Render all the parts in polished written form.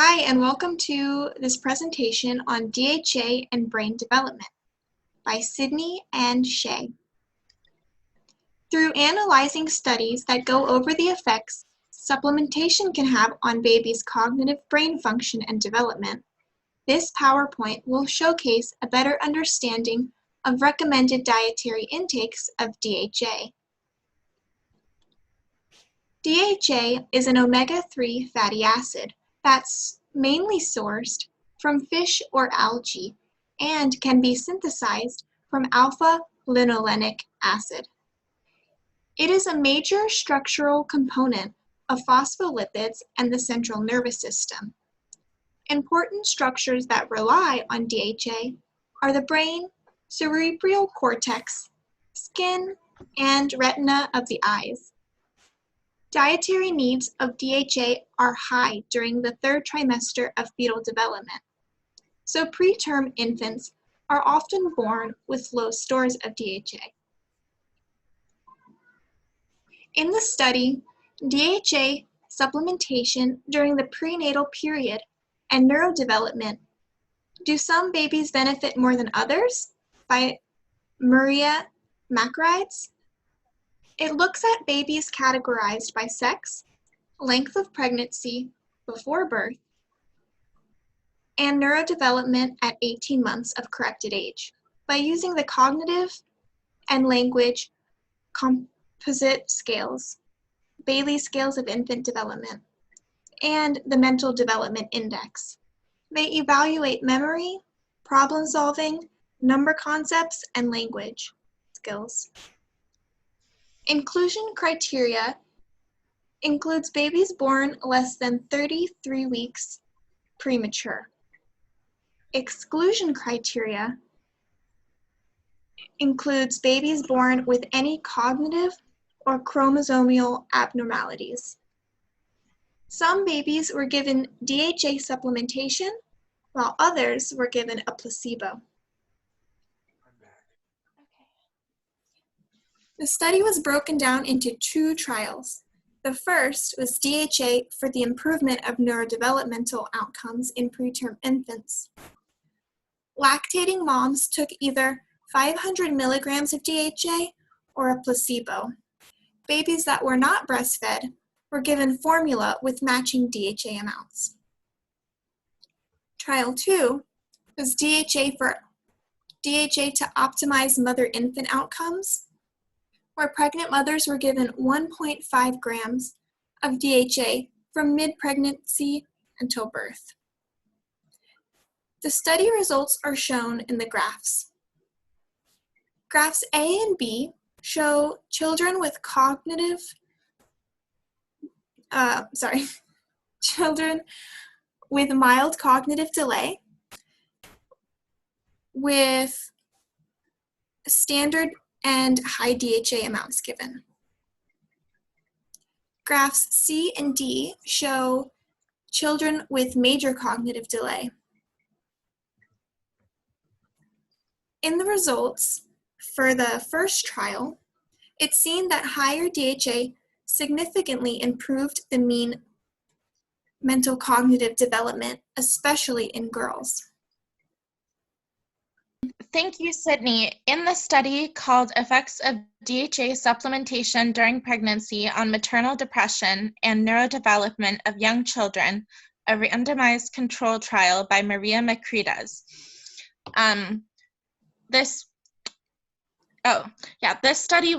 Hi, and welcome to this presentation on DHA and Brain Development by Sydney and Shay. Through analyzing studies that go over the effects supplementation can have on babies' cognitive brain function and development, this PowerPoint will showcase a better understanding of recommended dietary intakes of DHA. DHA is an omega-3 fatty acid that's mainly sourced from fish or algae and can be synthesized from alpha-linolenic acid. It is a major structural component of phospholipids and the central nervous system. Important structures that rely on DHA are the brain, cerebral cortex, skin, and retina of the eyes. Dietary needs of DHA are high during the third trimester of fetal development, so preterm infants are often born with low stores of DHA. In the study, DHA supplementation during the prenatal period and neurodevelopment, do some babies benefit more than others? By Maria Makarides. It looks at babies categorized by sex, length of pregnancy before birth, and neurodevelopment at 18 months of corrected age by using the cognitive and language composite scales, Bayley scales of infant development, and the mental development index. They evaluate memory, problem solving, number concepts, and language skills. Inclusion criteria includes babies born less than 33 weeks premature. Exclusion criteria includes babies born with any cognitive or chromosomal abnormalities. Some babies were given DHA supplementation, while others were given a placebo. The study was broken down into two trials. The first was DHA for the improvement of neurodevelopmental outcomes in preterm infants. Lactating moms took either 500 milligrams of DHA or a placebo. Babies that were not breastfed were given formula with matching DHA amounts. Trial 2 was DHA to optimize mother-infant outcomes, where pregnant mothers were given 1.5 grams of DHA from mid-pregnancy until birth. The study results are shown in the graphs. Graphs A and B show children with children with mild cognitive delay with standard and high DHA amounts given. Graphs C and D show children with major cognitive delay. In the results for the first trial, it's seen that higher DHA significantly improved the mean mental cognitive development, especially in girls. Thank you, Sydney. In the study called Effects of DHA Supplementation During Pregnancy on Maternal Depression and Neurodevelopment of Young Children, a randomized control trial by Maria Makarides. This study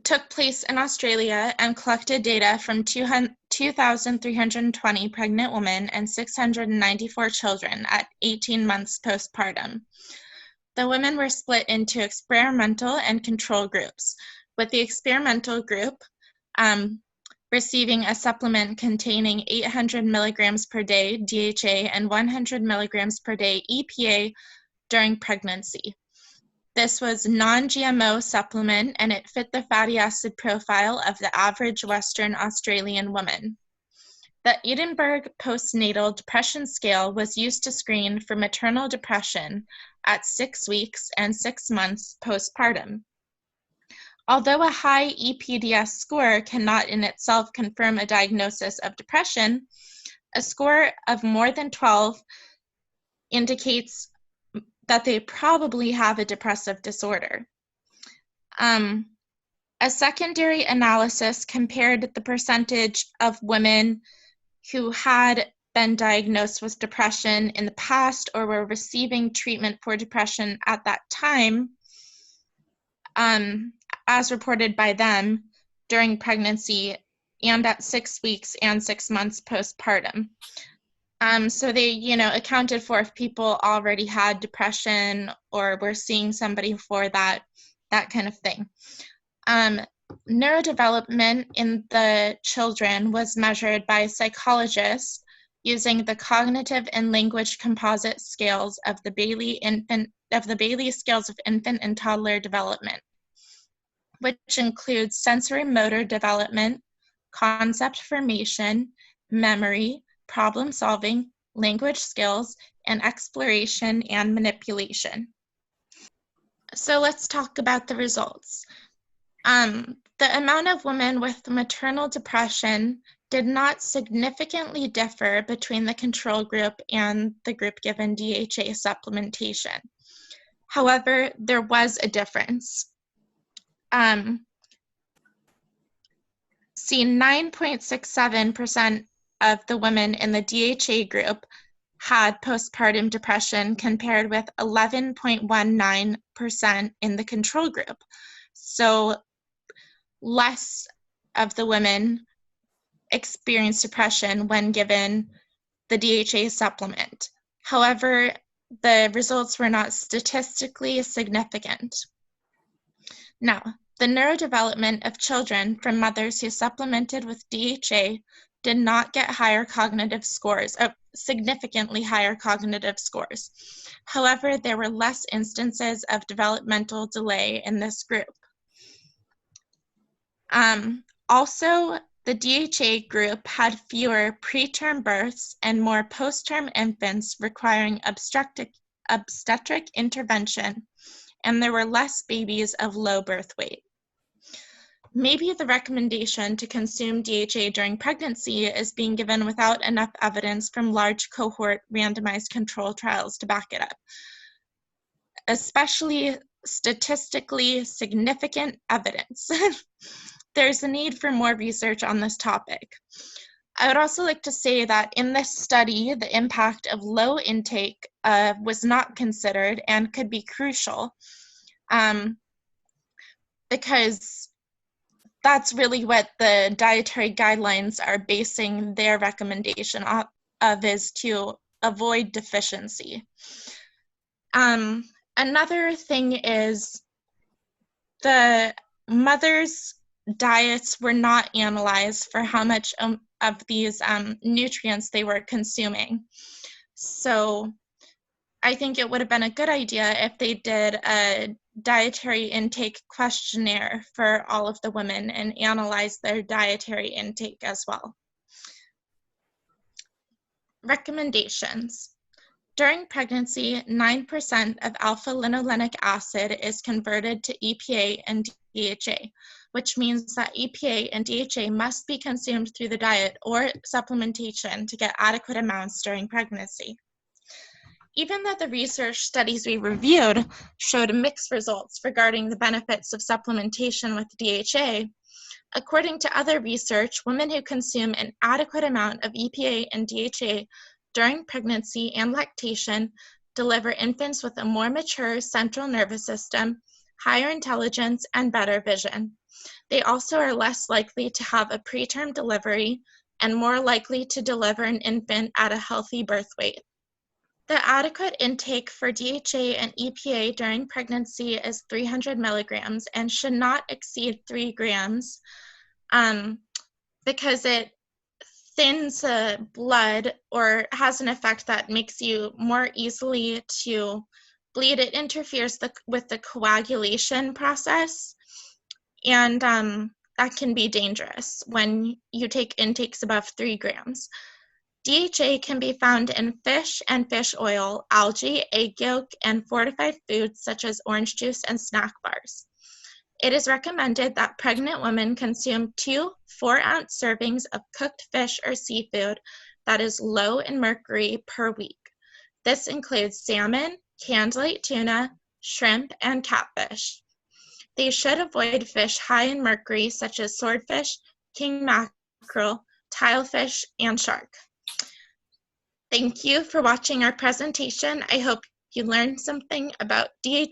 took place in Australia and collected data from 2,320 pregnant women and 694 children at 18 months postpartum. The women were split into experimental and control groups, with the experimental group receiving a supplement containing 800 milligrams per day DHA and 100 milligrams per day EPA during pregnancy. This was non-GMO supplement, and it fit the fatty acid profile of the average Western Australian woman. The Edinburgh Postnatal Depression Scale was used to screen for maternal depression at 6 weeks and 6 months postpartum. Although a high EPDS score cannot in itself confirm a diagnosis of depression, A score of more than 12 indicates that they probably have a depressive disorder. A secondary analysis compared the percentage of women who had been diagnosed with depression in the past or were receiving treatment for depression at that time, as reported by them during pregnancy and at 6 weeks and 6 months postpartum. So they, accounted for if people already had depression or were seeing somebody for that kind of thing. Neurodevelopment in the children was measured by psychologists using the cognitive and language composite scales of the Bayley scales of infant and toddler development, which includes sensory motor development, concept formation, memory, problem solving, language skills, and exploration and manipulation. So let's talk about the results. The amount of women with maternal depression did not significantly differ between the control group and the group given DHA supplementation. However, there was a difference. See, 9.67% of the women in the DHA group had postpartum depression compared with 11.19% in the control group. So less of the women experienced depression when given the DHA supplement. However, the results were not statistically significant. Now, the neurodevelopment of children from mothers who supplemented with DHA did not get higher cognitive scores, significantly higher cognitive scores. However, there were less instances of developmental delay in this group. Also, the DHA group had fewer preterm births and more postterm infants requiring obstetric intervention, and there were less babies of low birth weight. Maybe the recommendation to consume DHA during pregnancy is being given without enough evidence from large cohort randomized control trials to back it up, especially statistically significant evidence. There's a need for more research on this topic. I would also like to say that in this study, the impact of low intake was not considered and could be crucial because that's really what the dietary guidelines are basing their recommendation of, is to avoid deficiency. Another thing is the mothers' diets were not analyzed for how much of these nutrients they were consuming. So I think it would have been a good idea if they did a dietary intake questionnaire for all of the women and analyze their dietary intake as well. Recommendations. During pregnancy, 9% of alpha-linolenic acid is converted to EPA and DHA, which means that EPA and DHA must be consumed through the diet or supplementation to get adequate amounts during pregnancy. Even though the research studies we reviewed showed mixed results regarding the benefits of supplementation with DHA, according to other research, women who consume an adequate amount of EPA and DHA during pregnancy and lactation deliver infants with a more mature central nervous system, higher intelligence, and better vision. They also are less likely to have a preterm delivery and more likely to deliver an infant at a healthy birth weight. The adequate intake for DHA and EPA during pregnancy is 300 milligrams and should not exceed 3 grams because it thins blood or has an effect that makes you more easily to bleed. It interferes with the coagulation process, and that can be dangerous when you take intakes above 3 grams. DHA can be found in fish and fish oil, algae, egg yolk, and fortified foods such as orange juice and snack bars. It is recommended that pregnant women consume 2 4-ounce servings of cooked fish or seafood that is low in mercury per week. This includes salmon, canned light tuna, shrimp, and catfish. They should avoid fish high in mercury such as swordfish, king mackerel, tilefish, and shark. Thank you for watching our presentation. I hope you learned something about DHA